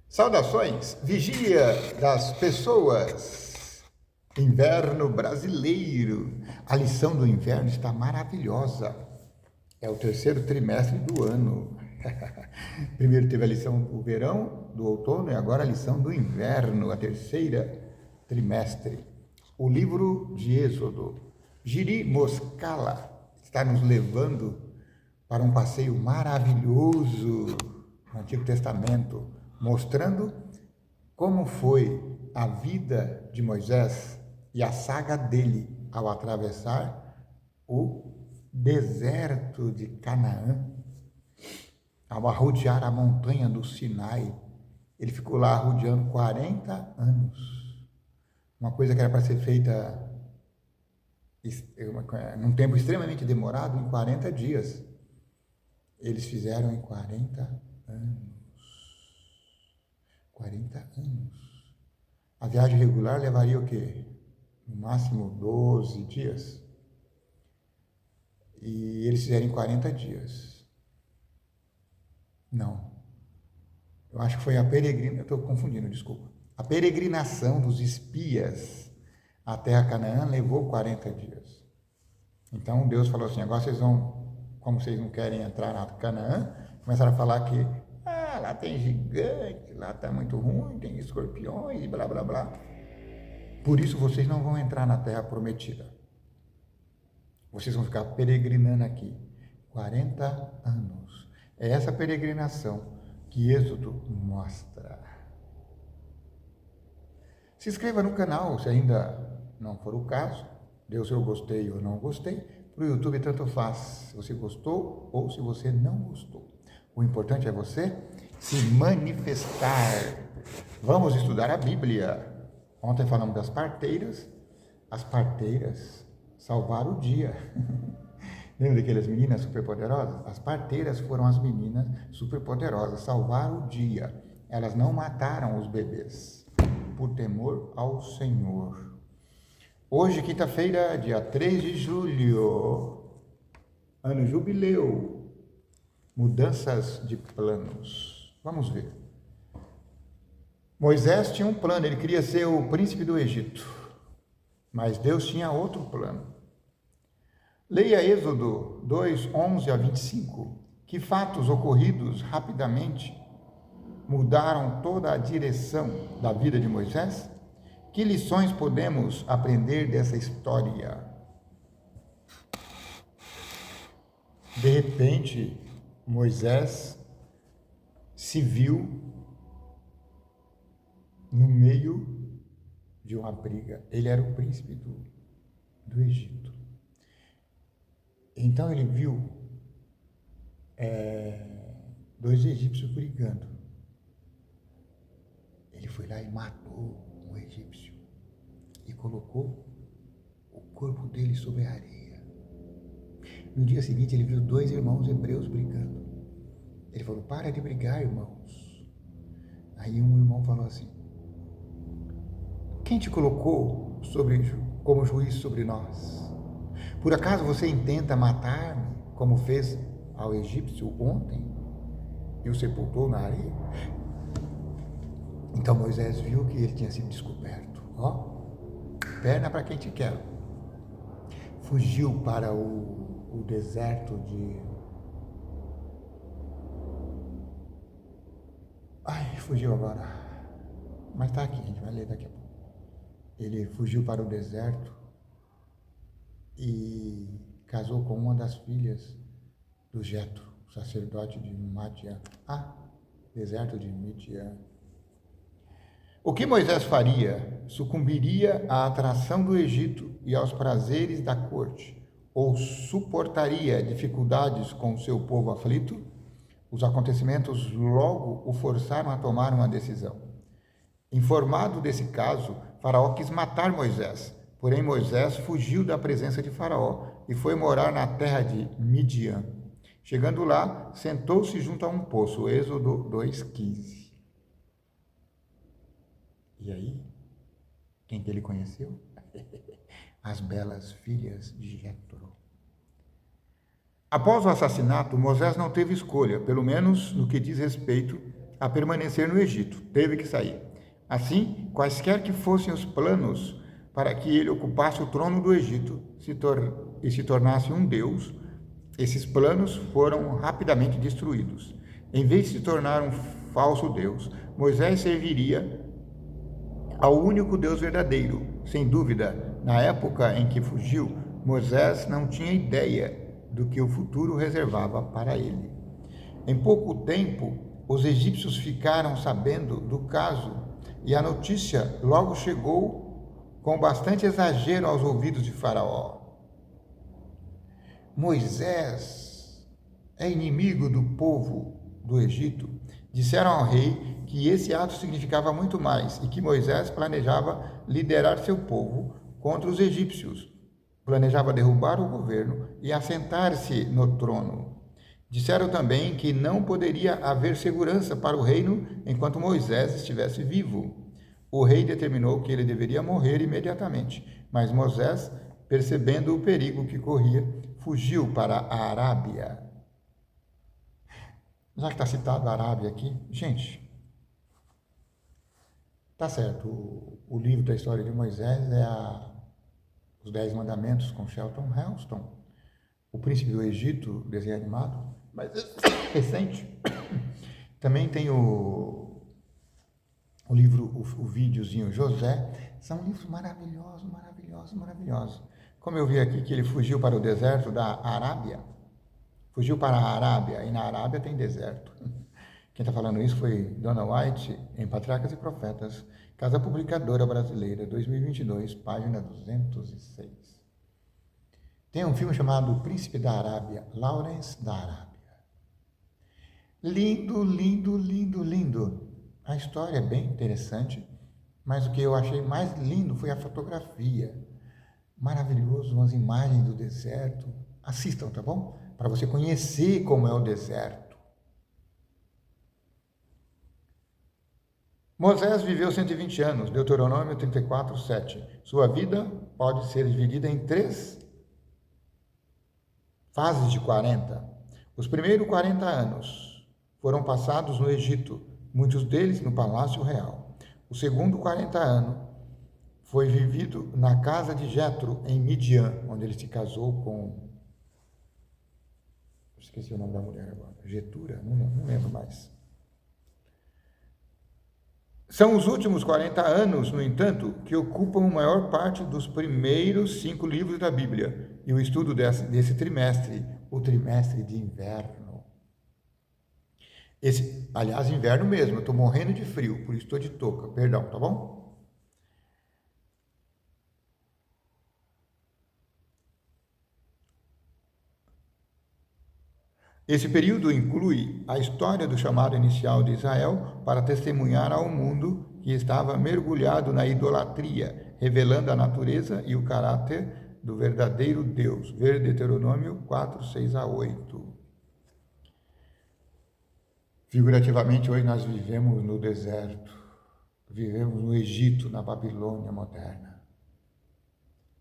Saudações, vigília das pessoas, inverno brasileiro. A lição do inverno está maravilhosa. É o terceiro trimestre do ano. Primeiro teve a lição do verão, do outono, e agora a lição do inverno, a terceira trimestre. O livro de Êxodo. Jiri Moscala está nos levando para um passeio maravilhoso no Antigo Testamento, mostrando como foi a vida de Moisés e a saga dele ao atravessar o deserto de Canaã, ao arrodear a montanha do Sinai. Ele ficou lá arrodeando 40 anos. Uma coisa que era para ser feita num tempo extremamente demorado, em 40 dias. Eles fizeram em 40 anos. 40 anos. A viagem regular levaria o quê? No máximo 12 dias. E eles fizeram em 40 dias. Não. Eu acho que foi a peregrinação, eu estou confundindo, desculpa. A peregrinação dos espias até a Canaã levou 40 dias. Então Deus falou assim, agora vocês vão, como vocês não querem entrar na Canaã, começaram a falar que lá tem gigante, lá está muito ruim, tem escorpiões e blá blá blá. Por isso vocês não vão entrar na terra prometida. Vocês vão ficar peregrinando aqui 40 anos. É essa peregrinação que Êxodo mostra. Se inscreva no canal se ainda não for o caso. Dê o seu gostei ou não gostei. Para o YouTube tanto faz se você gostou ou se você não gostou. O importante é você se manifestar. Vamos estudar a Bíblia. Ontem falamos das parteiras. As parteiras salvaram o dia. Lembra daquelas meninas superpoderosas? As parteiras foram as meninas superpoderosas, salvaram o dia. Elas não mataram os bebês, por temor ao Senhor. Hoje, quinta-feira, dia 3 de julho, ano jubileu, mudanças de planos. Vamos ver. Moisés tinha um plano, ele queria ser o príncipe do Egito, mas Deus tinha outro plano. Leia Êxodo 2, 11 a 25. Que fatos ocorridos rapidamente mudaram toda a direção da vida de Moisés? Que lições podemos aprender dessa história? De repente, Moisés se viu no meio de uma briga. Ele era o príncipe do Egito. Então ele viu dois egípcios brigando. Ele foi lá e matou um egípcio e colocou o corpo dele sobre a areia. No dia seguinte ele viu dois irmãos hebreus brigando. Ele falou, para de brigar, irmãos. Aí um irmão falou assim, quem te colocou como juiz sobre nós? Por acaso você intenta matar-me, como fez ao egípcio ontem, e o sepultou na areia? Então Moisés viu que ele tinha sido descoberto. Perna para quem te quer. Fugiu para o deserto de... fugiu agora. Mas está aqui, a gente vai ler daqui a pouco. Ele fugiu para o deserto e casou com uma das filhas do Jetro, sacerdote de Madian. Deserto de Midian. O que Moisés faria? Sucumbiria à atração do Egito e aos prazeres da corte? Ou suportaria dificuldades com o seu povo aflito? Os acontecimentos logo o forçaram a tomar uma decisão. Informado desse caso, Faraó quis matar Moisés. Porém, Moisés fugiu da presença de Faraó e foi morar na terra de Midian. Chegando lá, sentou-se junto a um poço, Êxodo 2,15. E aí, quem que ele conheceu? As belas filhas de Jetro. Após o assassinato, Moisés não teve escolha, pelo menos no que diz respeito a permanecer no Egito, teve que sair. Assim, quaisquer que fossem os planos para que ele ocupasse o trono do Egito e se tornasse um deus, esses planos foram rapidamente destruídos. Em vez de se tornar um falso deus, Moisés serviria ao único Deus verdadeiro. Sem dúvida, na época em que fugiu, Moisés não tinha ideia do que o futuro reservava para ele. Em pouco tempo, os egípcios ficaram sabendo do caso e a notícia logo chegou com bastante exagero aos ouvidos de Faraó. Moisés é inimigo do povo do Egito. Disseram ao rei que esse ato significava muito mais e que Moisés planejava liderar seu povo contra os egípcios. Planejava derrubar o governo e assentar-se no trono. Disseram também que não poderia haver segurança para o reino enquanto Moisés estivesse vivo. O rei determinou que ele deveria morrer imediatamente, mas Moisés, percebendo o perigo que corria, fugiu para a Arábia. Já que está citado a Arábia aqui, gente, tá certo, o livro da história de Moisés é Os 10 Mandamentos com Charlton Heston, O Príncipe do Egito, desenho animado, mas recente. Também tem o livro, o videozinho José. São livros maravilhosos, maravilhosos, maravilhosos. Como eu vi aqui que ele fugiu para o deserto da Arábia, fugiu para a Arábia, e na Arábia tem deserto. Quem está falando isso foi Dona White, em Patriarcas e Profetas, Casa Publicadora Brasileira, 2022, página 206. Tem um filme chamado O Príncipe da Arábia, Lawrence da Arábia. Lindo, lindo, lindo, lindo. A história é bem interessante, mas o que eu achei mais lindo foi a fotografia. Maravilhoso, umas imagens do deserto. Assistam, tá bom? Para você conhecer como é o deserto. Moisés viveu 120 anos, Deuteronômio 34, 7. Sua vida pode ser dividida em 3 fases de 40. Os primeiros 40 anos foram passados no Egito, muitos deles no Palácio Real. O segundo 40 anos foi vivido na casa de Jetro, em Midian, onde ele se casou com... Esqueci o nome da mulher agora. Getura? Não lembro mais. São os últimos 40 anos, no entanto, que ocupam a maior parte dos primeiros 5 livros da Bíblia e o estudo desse trimestre, o trimestre de inverno. Aliás, inverno mesmo, eu estou morrendo de frio, por isso estou de touca, perdão, tá bom? Esse período inclui a história do chamado inicial de Israel para testemunhar ao mundo que estava mergulhado na idolatria, revelando a natureza e o caráter do verdadeiro Deus. Ver Deuteronômio 4, 6 a 8. Figurativamente, hoje nós vivemos no deserto, vivemos no Egito, na Babilônia moderna.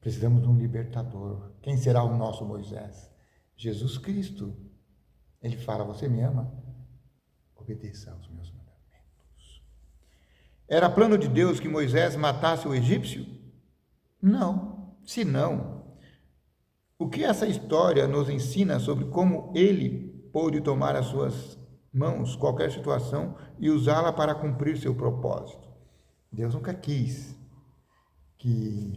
Precisamos de um libertador. Quem será o nosso Moisés? Jesus Cristo. Ele fala, você me ama? Obedeça aos meus mandamentos. Era plano de Deus que Moisés matasse o egípcio? Não. Se não, o que essa história nos ensina sobre como ele pôde tomar as suas mãos qualquer situação e usá-la para cumprir seu propósito? Deus nunca quis que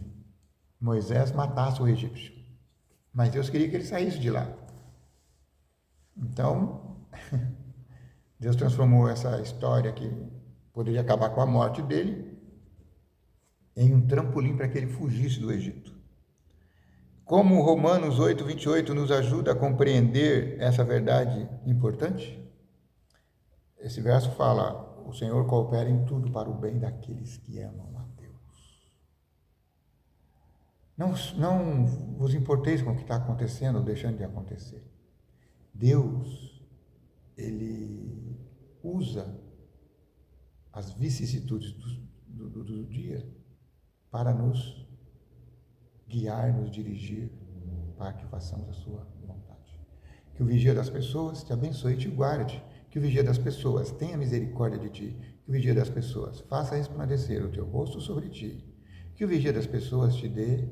Moisés matasse o egípcio, mas Deus queria que ele saísse de lá. Então, Deus transformou essa história que poderia acabar com a morte dele em um trampolim para que ele fugisse do Egito. Como Romanos 8, 28 nos ajuda a compreender essa verdade importante? Esse verso fala, o Senhor coopera em tudo para o bem daqueles que amam a Deus. Não vos importeis com o que está acontecendo ou deixando de acontecer. Deus, ele usa as vicissitudes do dia para nos guiar, nos dirigir, para que façamos a sua vontade. Que o vigia das pessoas te abençoe e te guarde. Que Que o vigia das pessoas tenha misericórdia de ti. Que o vigia das pessoas faça resplandecer o teu rosto sobre ti. Que o vigia das pessoas te dê